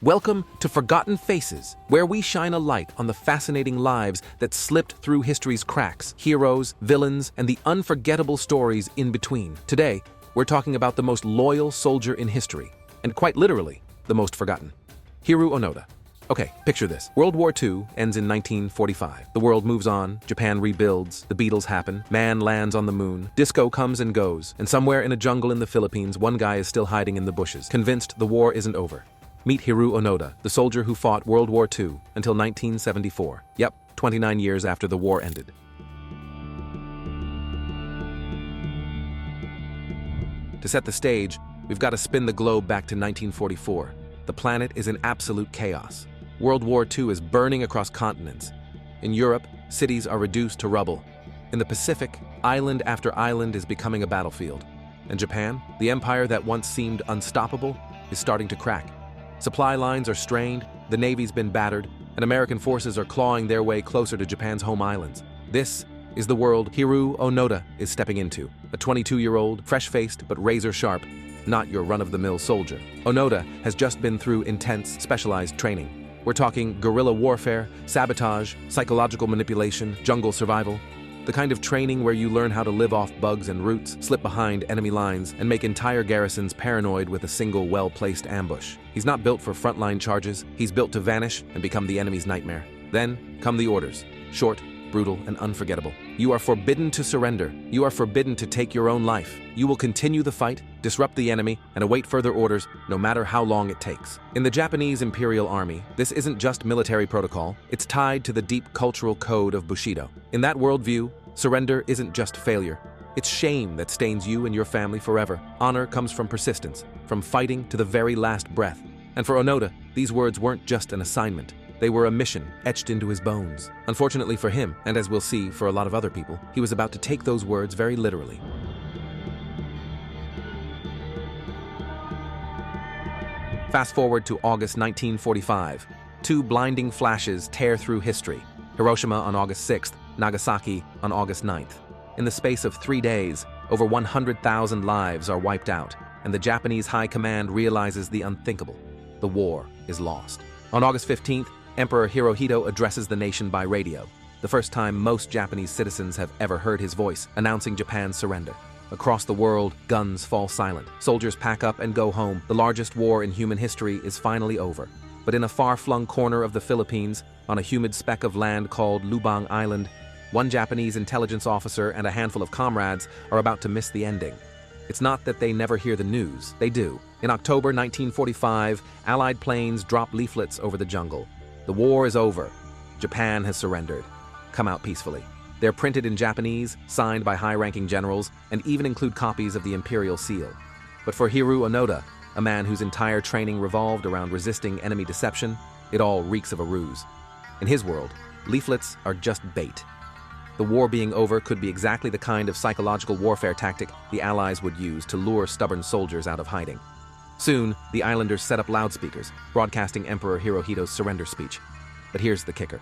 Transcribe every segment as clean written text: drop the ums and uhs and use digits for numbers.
Welcome to Forgotten Faces, where we shine a light on the fascinating lives that slipped through history's cracks, heroes, villains, and the unforgettable stories in between. Today, we're talking about the most loyal soldier in history, and quite literally, the most forgotten. Hiroo Onoda. Okay, picture this. World War II ends in 1945. The world moves on, Japan rebuilds, the Beatles happen, man lands on the moon, disco comes and goes, and somewhere in a jungle in the Philippines, one guy is still hiding in the bushes, convinced the war isn't over. Meet Hiroo Onoda, the soldier who fought World War II until 1974. Yep, 29 years after the war ended. To set the stage, we've got to spin the globe back to 1944. The planet is in absolute chaos. World War II is burning across continents. In Europe, cities are reduced to rubble. In the Pacific, island after island is becoming a battlefield. And Japan, the empire that once seemed unstoppable, is starting to crack. Supply lines are strained, the Navy's been battered, and American forces are clawing their way closer to Japan's home islands. This is the world Hiroo Onoda is stepping into, a 22-year-old, fresh-faced but razor-sharp, not your run-of-the-mill soldier. Onoda has just been through intense, specialized training. We're talking guerrilla warfare, sabotage, psychological manipulation, jungle survival. The kind of training where you learn how to live off bugs and roots, slip behind enemy lines, and make entire garrisons paranoid with a single well-placed ambush. He's not built for frontline charges, he's built to vanish and become the enemy's nightmare. Then come the orders. Short, brutal, and unforgettable. You are forbidden to surrender. You are forbidden to take your own life. You will continue the fight, disrupt the enemy, and await further orders, no matter how long it takes. In the Japanese Imperial Army, this isn't just military protocol, it's tied to the deep cultural code of Bushido. In that worldview, surrender isn't just failure. It's shame that stains you and your family forever. Honor comes from persistence, from fighting to the very last breath. And for Onoda, these words weren't just an assignment. They were a mission etched into his bones. Unfortunately for him, and as we'll see for a lot of other people, he was about to take those words very literally. Fast forward to August 1945. Two blinding flashes tear through history. Hiroshima on August 6th, Nagasaki on August 9th. In the space of 3 days, over 100,000 lives are wiped out, and the Japanese High Command realizes the unthinkable. The war is lost. On August 15th, Emperor Hirohito addresses the nation by radio, the first time most Japanese citizens have ever heard his voice, announcing Japan's surrender. Across the world, guns fall silent. Soldiers pack up and go home. The largest war in human history is finally over. But in a far-flung corner of the Philippines, on a humid speck of land called Lubang Island, one Japanese intelligence officer and a handful of comrades are about to miss the ending. It's not that they never hear the news, they do. In October 1945, Allied planes drop leaflets over the jungle. The war is over. Japan has surrendered. Come out peacefully. They're printed in Japanese, signed by high-ranking generals, and even include copies of the Imperial Seal. But for Hiroo Onoda, a man whose entire training revolved around resisting enemy deception, it all reeks of a ruse. In his world, leaflets are just bait. The war being over could be exactly the kind of psychological warfare tactic the Allies would use to lure stubborn soldiers out of hiding. Soon, the islanders set up loudspeakers, broadcasting Emperor Hirohito's surrender speech. But here's the kicker.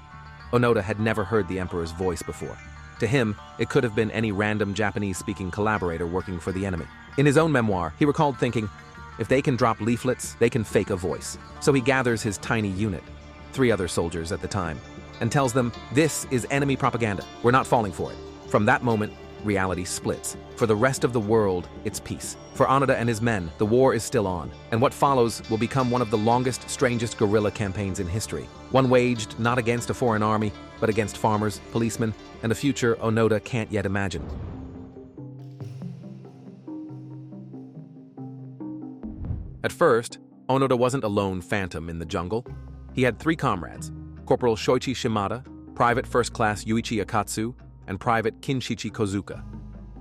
Onoda had never heard the emperor's voice before. To him, it could have been any random Japanese-speaking collaborator working for the enemy. In his own memoir, he recalled thinking, if they can drop leaflets, they can fake a voice. So he gathers his tiny unit, 3 other soldiers at the time, and tells them, this is enemy propaganda. We're not falling for it. From that moment, reality splits. For the rest of the world, it's peace. For Onoda and his men, the war is still on, and what follows will become one of the longest, strangest guerrilla campaigns in history. One waged not against a foreign army, but against farmers, policemen, and a future Onoda can't yet imagine. At first, Onoda wasn't a lone phantom in the jungle. He had 3 comrades, Corporal Shoichi Shimada, Private First Class Yuichi Akatsu, and Private Kinshichi Kozuka.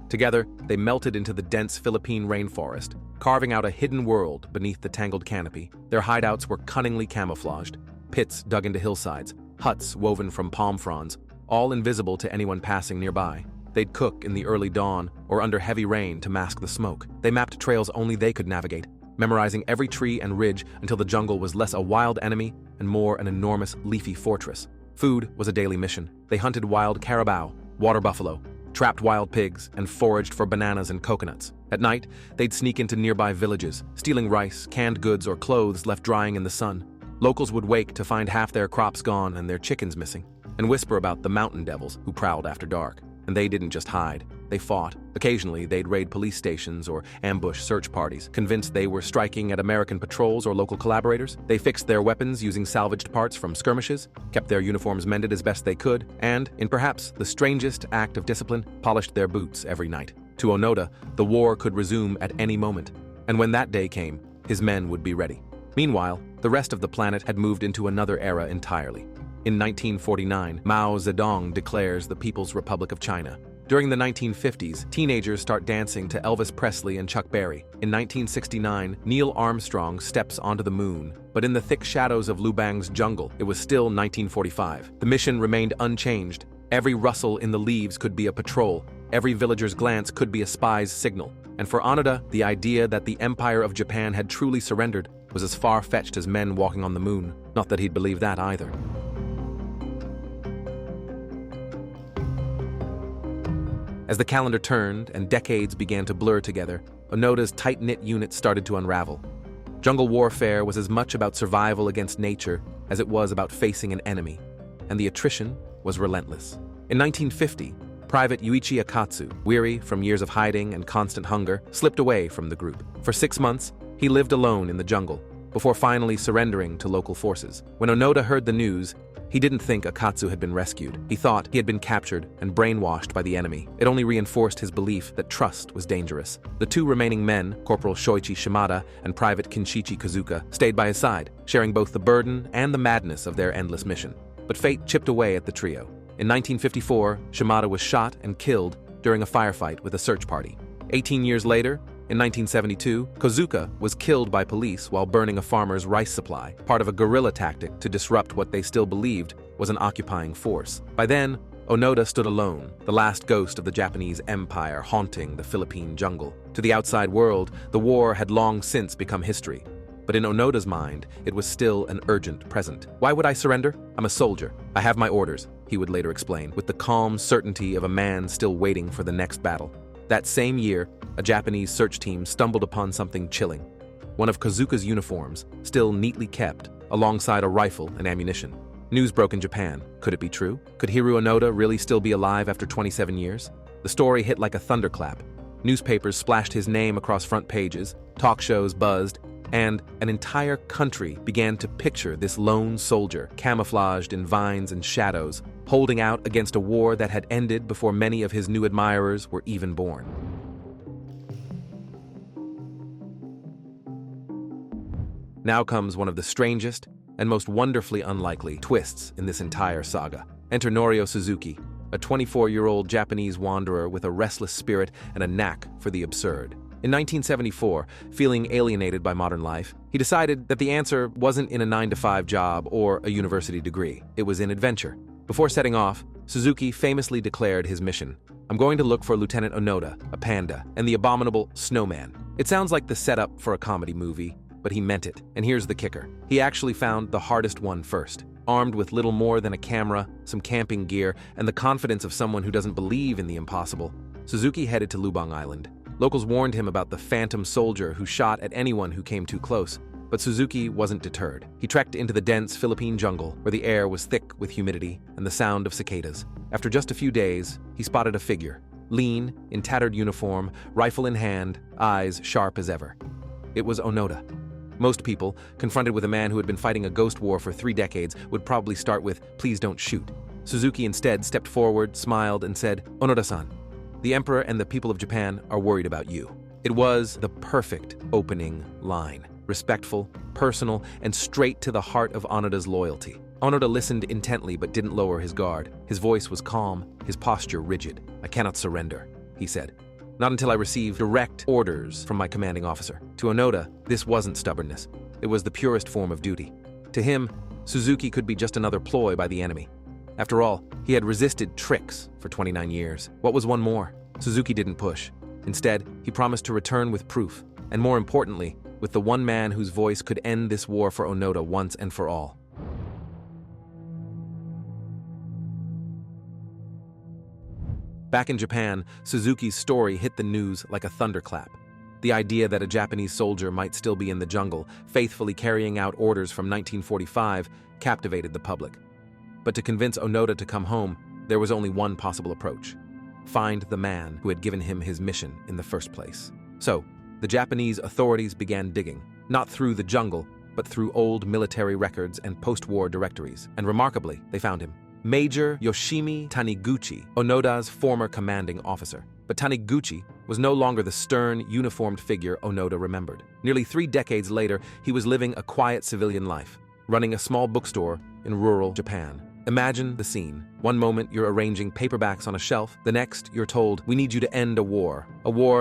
Together, they melted into the dense Philippine rainforest, carving out a hidden world beneath the tangled canopy. Their hideouts were cunningly camouflaged, pits dug into hillsides, huts woven from palm fronds, all invisible to anyone passing nearby. They'd cook in the early dawn or under heavy rain to mask the smoke. They mapped trails only they could navigate, memorizing every tree and ridge until the jungle was less a wild enemy and more an enormous leafy fortress. Food was a daily mission. They hunted wild caribou, water buffalo, trapped wild pigs, and foraged for bananas and coconuts. At night, they'd sneak into nearby villages, stealing rice, canned goods, or clothes left drying in the sun. Locals would wake to find half their crops gone and their chickens missing, and whisper about the mountain devils who prowled after dark. And they didn't just hide, they fought. Occasionally, they'd raid police stations or ambush search parties, convinced they were striking at American patrols or local collaborators. They fixed their weapons using salvaged parts from skirmishes, kept their uniforms mended as best they could, and, in perhaps the strangest act of discipline, polished their boots every night. To Onoda, the war could resume at any moment, and when that day came, his men would be ready. Meanwhile, the rest of the planet had moved into another era entirely. In 1949, Mao Zedong declares the People's Republic of China. During the 1950s, teenagers start dancing to Elvis Presley and Chuck Berry. In 1969, Neil Armstrong steps onto the moon, but in the thick shadows of Lubang's jungle, it was still 1945. The mission remained unchanged. Every rustle in the leaves could be a patrol. Every villager's glance could be a spy's signal. And for Onoda, the idea that the Empire of Japan had truly surrendered was as far-fetched as men walking on the moon. Not that he'd believe that either. As the calendar turned and decades began to blur together, Onoda's tight-knit unit started to unravel. Jungle warfare was as much about survival against nature as it was about facing an enemy, and the attrition was relentless. In 1950, Private Yuichi Akatsu, weary from years of hiding and constant hunger, slipped away from the group. For 6 months, he lived alone in the jungle, before finally surrendering to local forces. When Onoda heard the news, he didn't think Akatsu had been rescued. He thought he had been captured and brainwashed by the enemy. It only reinforced his belief that trust was dangerous. The two remaining men, Corporal Shoichi Shimada and Private Kinshichi Kazuka, stayed by his side, sharing both the burden and the madness of their endless mission. But fate chipped away at the trio. In 1954, Shimada was shot and killed during a firefight with a search party. 18 years later, in 1972, Kazuka was killed by police while burning a farmer's rice supply, part of a guerrilla tactic to disrupt what they still believed was an occupying force. By then, Onoda stood alone, the last ghost of the Japanese Empire haunting the Philippine jungle. To the outside world, the war had long since become history. But in Onoda's mind, it was still an urgent present. Why would I surrender? I'm a soldier. I have my orders, he would later explain, with the calm certainty of a man still waiting for the next battle. That same year, a Japanese search team stumbled upon something chilling. One of Kazuka's uniforms, still neatly kept, alongside a rifle and ammunition. News broke in Japan. Could it be true? Could Hiroo Onoda really still be alive after 27 years? The story hit like a thunderclap. Newspapers splashed his name across front pages, talk shows buzzed, and an entire country began to picture this lone soldier, camouflaged in vines and shadows, holding out against a war that had ended before many of his new admirers were even born. Now comes one of the strangest and most wonderfully unlikely twists in this entire saga. Enter Norio Suzuki, a 24-year-old Japanese wanderer with a restless spirit and a knack for the absurd. In 1974, feeling alienated by modern life, he decided that the answer wasn't in a 9-to-5 job or a university degree. It was in adventure. Before setting off, Suzuki famously declared his mission. I'm going to look for Lieutenant Onoda, a panda, and the abominable snowman. It sounds like the setup for a comedy movie, but he meant it. And here's the kicker. He actually found the hardest one first. Armed with little more than a camera, some camping gear, and the confidence of someone who doesn't believe in the impossible, Suzuki headed to Lubang Island. Locals warned him about the phantom soldier who shot at anyone who came too close, but Suzuki wasn't deterred. He trekked into the dense Philippine jungle, where the air was thick with humidity and the sound of cicadas. After just a few days, he spotted a figure, lean, in tattered uniform, rifle in hand, eyes sharp as ever. It was Onoda. Most people, confronted with a man who had been fighting a ghost war for 3 decades, would probably start with, "Please don't shoot." Suzuki instead stepped forward, smiled, and said, "Onoda-san, the Emperor and the people of Japan are worried about you." It was the perfect opening line. Respectful, personal, and straight to the heart of Onoda's loyalty. Onoda listened intently but didn't lower his guard. His voice was calm, his posture rigid. "I cannot surrender," he said. "Not until I receive direct orders from my commanding officer." To Onoda, this wasn't stubbornness. It was the purest form of duty. To him, Suzuki could be just another ploy by the enemy. After all, he had resisted tricks for 29 years. What was one more? Suzuki didn't push. Instead, he promised to return with proof, and more importantly, with the one man whose voice could end this war for Onoda once and for all. Back in Japan, Suzuki's story hit the news like a thunderclap. The idea that a Japanese soldier might still be in the jungle, faithfully carrying out orders from 1945, captivated the public. But to convince Onoda to come home, there was only one possible approach: find the man who had given him his mission in the first place. So, the Japanese authorities began digging, not through the jungle, but through old military records and post-war directories, and remarkably, they found him. Major Yoshimi Taniguchi, Onoda's former commanding officer. But Taniguchi was no longer the stern, uniformed figure Onoda remembered. Nearly 3 decades later, he was living a quiet civilian life, running a small bookstore in rural Japan. Imagine the scene. One moment you're arranging paperbacks on a shelf, the next you're told, "We need you to end a war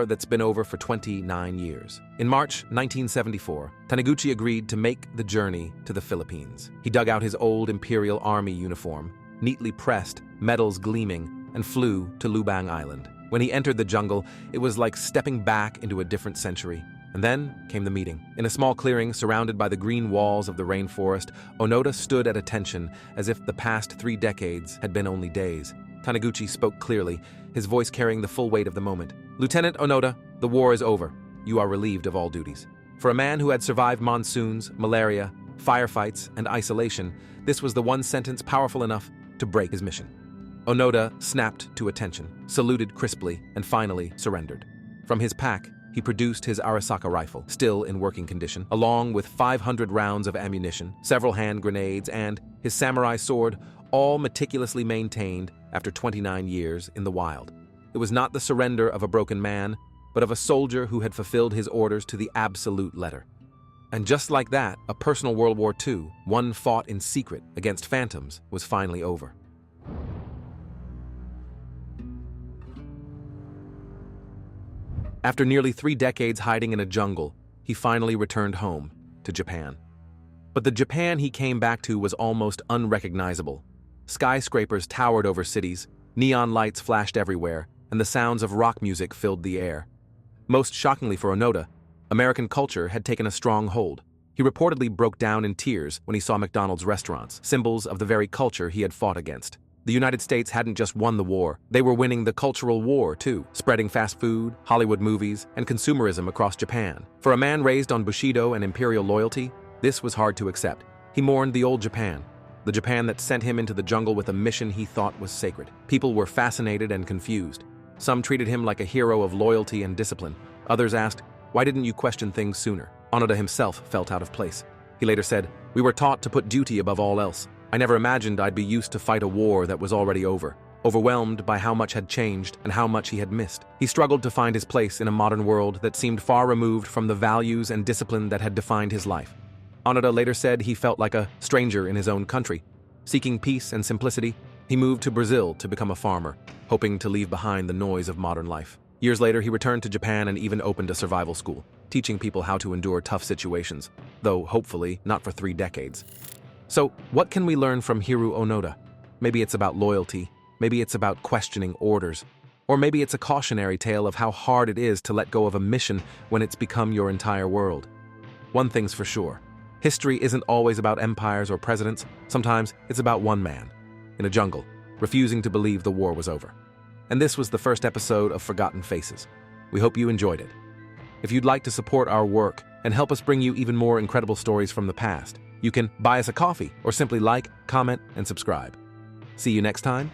that's been over for 29 years. In March 1974, Taniguchi agreed to make the journey to the Philippines. He dug out his old Imperial Army uniform, neatly pressed, medals gleaming, and flew to Lubang Island. When he entered the jungle, it was like stepping back into a different century. And then came the meeting. In a small clearing surrounded by the green walls of the rainforest, Onoda stood at attention as if the past 3 decades had been only days. Taniguchi spoke clearly, his voice carrying the full weight of the moment. "Lieutenant Onoda, the war is over. You are relieved of all duties." For a man who had survived monsoons, malaria, firefights, and isolation, this was the one sentence powerful enough to break his mission. Onoda snapped to attention, saluted crisply, and finally surrendered. From his pack, he produced his Arisaka rifle, still in working condition, along with 500 rounds of ammunition, several hand grenades, and his samurai sword, all meticulously maintained after 29 years in the wild. It was not the surrender of a broken man, but of a soldier who had fulfilled his orders to the absolute letter. And just like that, a personal World War II, one fought in secret against phantoms, was finally over. After nearly 3 decades hiding in a jungle, he finally returned home to Japan. But the Japan he came back to was almost unrecognizable. Skyscrapers towered over cities, neon lights flashed everywhere, and the sounds of rock music filled the air. Most shockingly for Onoda, American culture had taken a strong hold. He reportedly broke down in tears when he saw McDonald's restaurants, symbols of the very culture he had fought against. The United States hadn't just won the war, they were winning the cultural war too, spreading fast food, Hollywood movies, and consumerism across Japan. For a man raised on Bushido and imperial loyalty, this was hard to accept. He mourned the old Japan, the Japan that sent him into the jungle with a mission he thought was sacred. People were fascinated and confused. Some treated him like a hero of loyalty and discipline. Others asked, "Why didn't you question things sooner?" Onoda himself felt out of place. He later said, "We were taught to put duty above all else. I never imagined I'd be used to fight a war that was already over, overwhelmed by how much had changed and how much he had missed." He struggled to find his place in a modern world that seemed far removed from the values and discipline that had defined his life. Onoda later said he felt like a stranger in his own country. Seeking peace and simplicity, he moved to Brazil to become a farmer, hoping to leave behind the noise of modern life. Years later, he returned to Japan and even opened a survival school, teaching people how to endure tough situations, though hopefully not for 3 decades. So, what can we learn from Hiroo Onoda? Maybe it's about loyalty, maybe it's about questioning orders, or maybe it's a cautionary tale of how hard it is to let go of a mission when it's become your entire world. One thing's for sure, history isn't always about empires or presidents, sometimes it's about one man, in a jungle, refusing to believe the war was over. And this was the first episode of Forgotten Faces. We hope you enjoyed it. If you'd like to support our work and help us bring you even more incredible stories from the past, you can buy us a coffee or simply like, comment, and subscribe. See you next time.